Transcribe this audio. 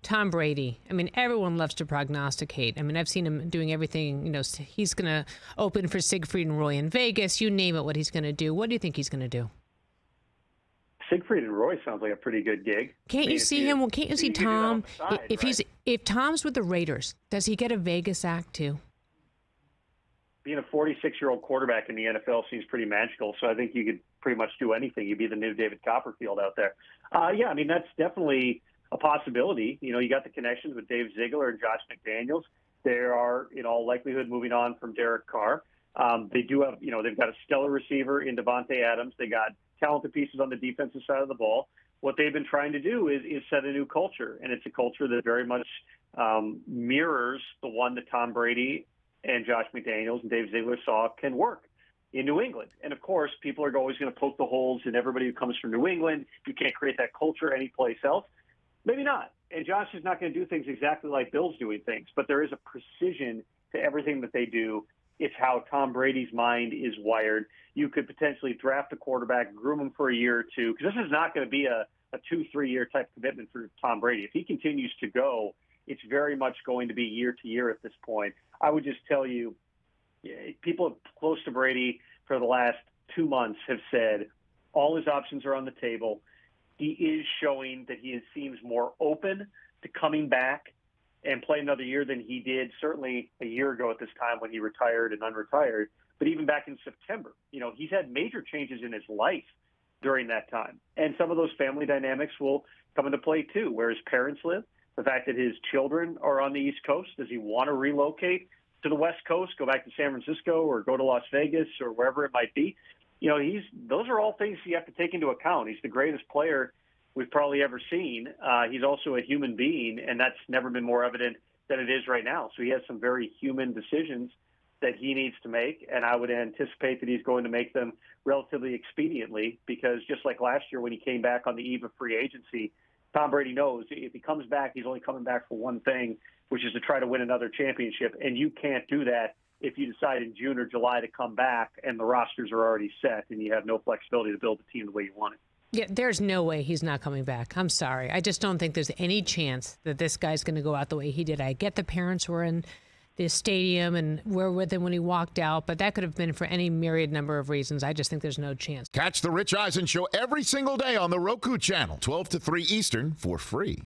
Tom Brady. I mean, everyone loves to prognosticate. I mean, I've seen him doing everything. He's going to open for Siegfried and Roy in Vegas. You name it, what he's going to do. What do you think he's going to do? Siegfried and Roy sounds like a pretty good gig. Can't you see him? Well, can't you see Tom? If Tom's with the Raiders, does he get a Vegas act too? Being a 46-year-old quarterback in the NFL seems pretty magical. So I think you could pretty much do anything. You'd be the new David Copperfield out there. Yeah, I mean, that's definitely a possibility. You got the connections with Dave Ziegler and Josh McDaniels. They are, in all likelihood, moving on from Derek Carr. They do have, they've got a stellar receiver in Devontae Adams. They got talented pieces on the defensive side of the ball. What they've been trying to do is set a new culture, and it's a culture that very much mirrors the one that Tom Brady and Josh McDaniels and Dave Ziegler saw can work in New England. And, of course, people are always going to poke the holes in everybody who comes from New England. You can't create that culture anyplace else. Maybe not. And Josh is not going to do things exactly like Bill's doing things, but there is a precision to everything that they do. It's how Tom Brady's mind is wired. You could potentially draft a quarterback, groom him for a year or two, because this is not going to be a 2-3 year type commitment for Tom Brady. If he continues to go, it's very much going to be year to year at this point. I would just tell you, people close to Brady for the last 2 months have said all his options are on the table. He is showing that he seems more open to coming back and play another year than he did certainly a year ago at this time when he retired and unretired. But even back in September, he's had major changes in his life during that time. And some of those family dynamics will come into play too, where his parents live, the fact that his children are on the East Coast. Does he want to relocate to the West Coast, go back to San Francisco or go to Las Vegas or wherever it might be? Those are all things you have to take into account. He's the greatest player we've probably ever seen. He's also a human being, and that's never been more evident than it is right now. So he has some very human decisions that he needs to make, and I would anticipate that he's going to make them relatively expediently, because just like last year when he came back on the eve of free agency, Tom Brady knows if he comes back, he's only coming back for one thing, which is to try to win another championship, and you can't do that if you decide in June or July to come back and the rosters are already set and you have no flexibility to build the team the way you want it. Yeah, there's no way he's not coming back. I'm sorry. I just don't think there's any chance that this guy's going to go out the way he did. I get the parents were in the stadium and were with him when he walked out, but that could have been for any myriad number of reasons. I just think there's no chance. Catch the Rich Eisen Show every single day on the Roku channel, 12 to 3 Eastern, for free.